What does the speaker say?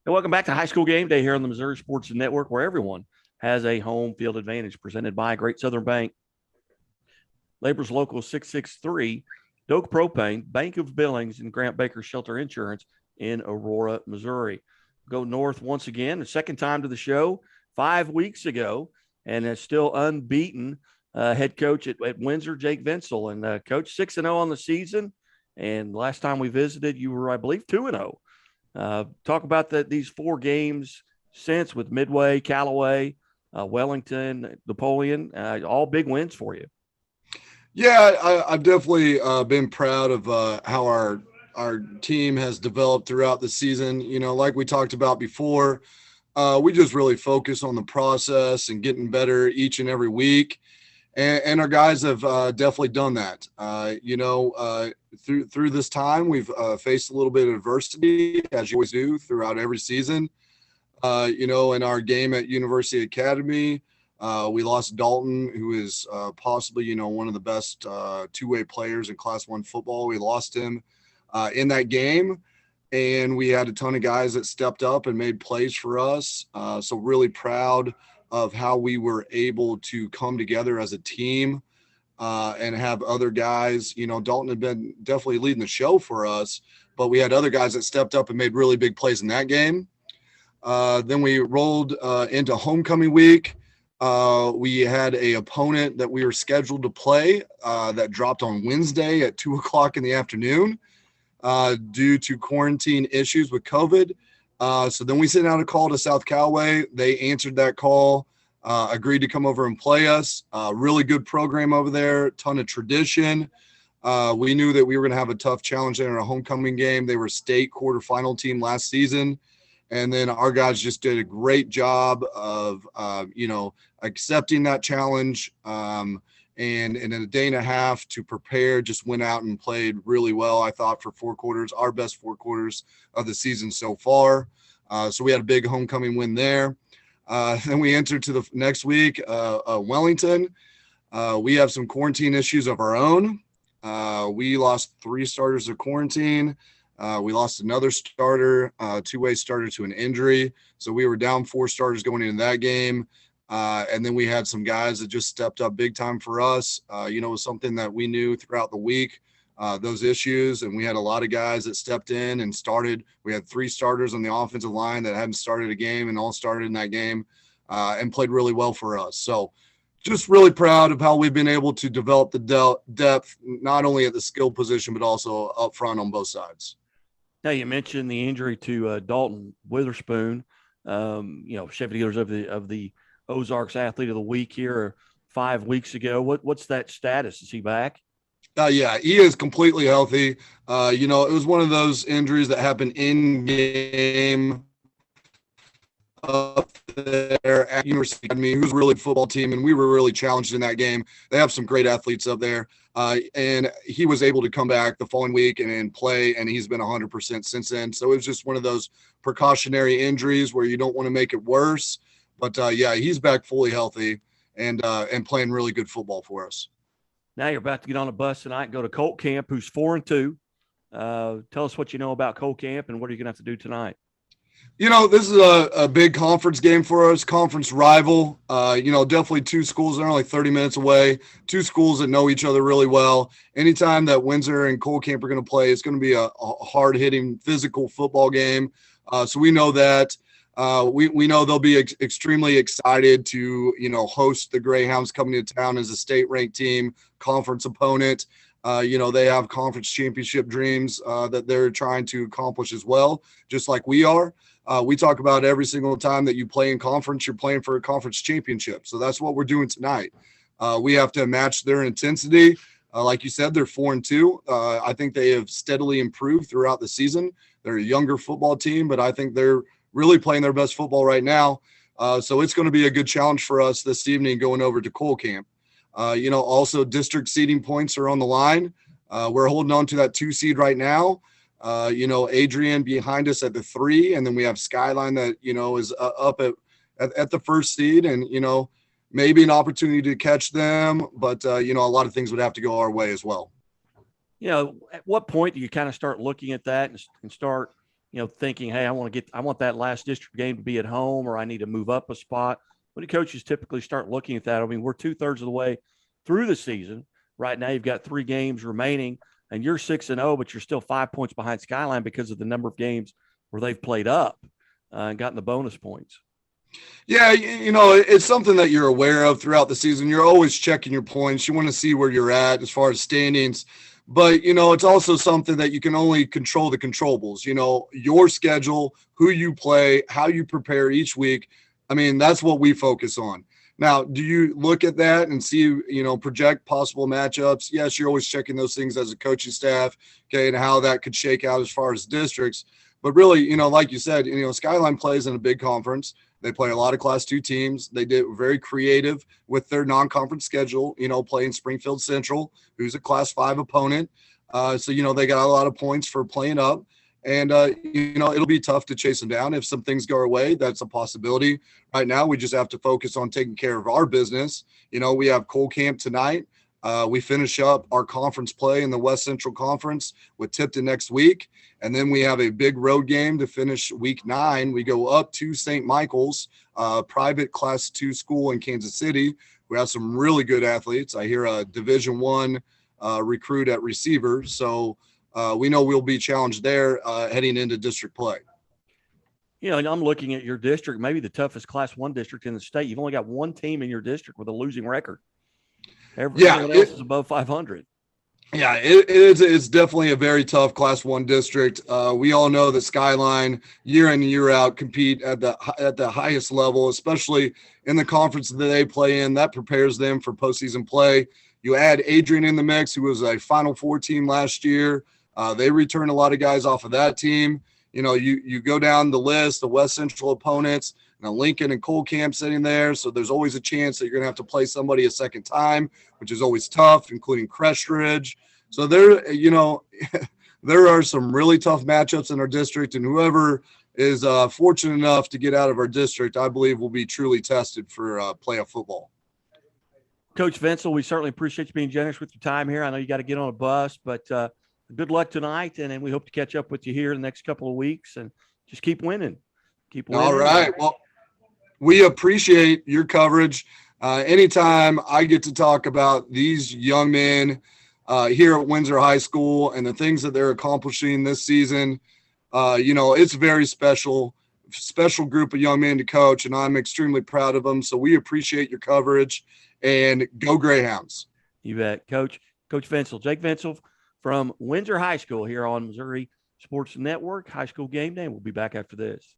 And welcome back to High School Game Day here on the Missouri Sports Network, where everyone has a home field advantage presented by Great Southern Bank. Labor's Local 663, Doak Propane, Bank of Billings, and Grant Baker Shelter Insurance in Aurora, Missouri. Go north once again, the second time to the show 5 weeks ago, and is still unbeaten head coach at Windsor, Jake Vencill. And Coach 6-0 on the season. And last time we visited, you were, I believe, 2-0. Talk about these four games since with Midway, Callaway, Wellington, Napoleon, all big wins for you. Yeah, I've definitely been proud of how our team has developed throughout the season. You know, like we talked about before, we just really focus on the process and getting better each and every week. And our guys have definitely done that. Through this time, we've faced a little bit of adversity, as you always do throughout every season. In our game at University Academy, we lost Dalton, who is possibly, one of the best two-way players in Class 1 football. We lost him in that game, and we had a ton of guys that stepped up and made plays for us. So really proud of how we were able to come together as a team and have other guys. Dalton had been definitely leading the show for us, but we had other guys that stepped up and made really big plays in that game. Then we rolled into homecoming week. We had a opponent that we were scheduled to play that dropped on Wednesday at 2:00 in the afternoon due to quarantine issues with COVID. So then we sent out a call to South Callaway. They answered that call, agreed to come over and play us. Really good program over there, ton of tradition. We knew that we were going to have a tough challenge in our homecoming game. They were state quarterfinal team last season. And then our guys just did a great job of, accepting that challenge. And in a day and a half to prepare, just went out and played really well, I thought, for 4 quarters, our best 4 quarters of the season so far. So we had a big homecoming win there. Then we entered to the next week, Wellington. We have some quarantine issues of our own. We lost 3 starters of quarantine. We lost another starter, two-way starter to an injury. So we were down 4 starters going into that game. And then we had some guys that just stepped up big time for us. It was something that we knew throughout the week, those issues. And we had a lot of guys that stepped in and started. We had 3 starters on the offensive line that hadn't started a game and all started in that game and played really well for us. So just really proud of how we've been able to develop the depth, not only at the skill position, but also up front on both sides. Now, you mentioned the injury to Dalton Witherspoon, Chevy dealers of the Ozarks Athlete of the Week here 5 weeks ago. What's that status? Is he back? Yeah, he is completely healthy. It was one of those injuries that happened in game up there at University Academy, who's a really good football team, and we were really challenged in that game. They have some great athletes up there. And he was able to come back the following week and play, and he's been 100% since then. So it was just one of those precautionary injuries where you don't want to make it worse. But, he's back fully healthy and playing really good football for us. Now you're about to get on a bus tonight and go to Colt Camp, who's 4-2. Tell us what you know about Colt Camp and what are you going to have to do tonight? This is a big conference game for us, conference rival. Definitely 2 schools that are only 30 minutes away, 2 schools that know each other really well. Anytime that Windsor and Colt Camp are going to play, it's going to be a hard-hitting, physical football game. So we know that. We know they'll be extremely excited to, host the Greyhounds coming to town as a state-ranked team, conference opponent. They have conference championship dreams that they're trying to accomplish as well, just like we are. We talk about every single time that you play in conference, you're playing for a conference championship. So that's what we're doing tonight. We have to match their intensity. Like you said, they're 4-2. I think they have steadily improved throughout the season. They're a younger football team, but I think they're really playing their best football right now. So it's going to be a good challenge for us this evening going over to Colt Camp. Also district seeding points are on the line. We're holding on to that 2 seed right now. Adrian behind us at the 3, and then we have Skyline that, is up at the 1st seed, and, maybe an opportunity to catch them, but, a lot of things would have to go our way as well. At what point do you kind of start looking at that and start thinking, hey, I want that last district game to be at home, or I need to move up a spot. When do coaches typically start looking at that? I mean, we're 2/3 of the way through the season. Right now, you've got 3 games remaining, and you're 6-0, but you're still 5 points behind Skyline because of the number of games where they've played up and gotten the bonus points. Yeah, it's something that you're aware of throughout the season. You're always checking your points. You want to see where you're at as far as standings. But, it's also something that you can only control the controllables, your schedule, who you play, how you prepare each week. I mean, that's what we focus on. Now, do you look at that and see, project possible matchups? Yes, you're always checking those things as a coaching staff, okay, and how that could shake out as far as districts. But really, like you said, Skyline plays in a big conference. They play a lot of Class 2 teams. They did very creative with their non-conference schedule, playing Springfield Central, who's a Class 5 opponent. So, they got a lot of points for playing up. And, it'll be tough to chase them down. If some things go our way, that's a possibility. Right now, we just have to focus on taking care of our business. We have Cole Camp tonight. We finish up our conference play in the West Central Conference with Tipton next week. And then we have a big road game to finish week 9. We go up to St. Michael's, private Class 2 school in Kansas City. We have some really good athletes. I hear a Division I recruit at receiver. So we know we'll be challenged there heading into district play. And I'm looking at your district, maybe the toughest Class 1 district in the state. You've only got one team in your district with a losing record. Everyone else is above 500. Yeah, it's definitely a very tough Class 1 district. We all know that Skyline year in and year out compete at the highest level, especially in the conference that they play in. That prepares them for postseason play. You add Adrian in the mix, who was a Final Four team last year. They return a lot of guys off of that team. You go down the list, the West Central opponents. Now, Lincoln and Cole Camp sitting there, so there's always a chance that you're going to have to play somebody a second time, which is always tough, including Crestridge. So there, there are some really tough matchups in our district, and whoever is fortunate enough to get out of our district, I believe, will be truly tested for playoff football. Coach Vencill, we certainly appreciate you being generous with your time here. I know you got to get on a bus, but good luck tonight, and we hope to catch up with you here in the next couple of weeks, and just keep winning. Keep winning. All right. Well, we appreciate your coverage. Anytime I get to talk about these young men here at Windsor High School and the things that they're accomplishing this season, it's a very special group of young men to coach, and I'm extremely proud of them. So we appreciate your coverage, and go Greyhounds. You bet. Coach Vencill, Jake Vencill from Windsor High School here on Missouri Sports Network. High School Game Day. We'll be back after this.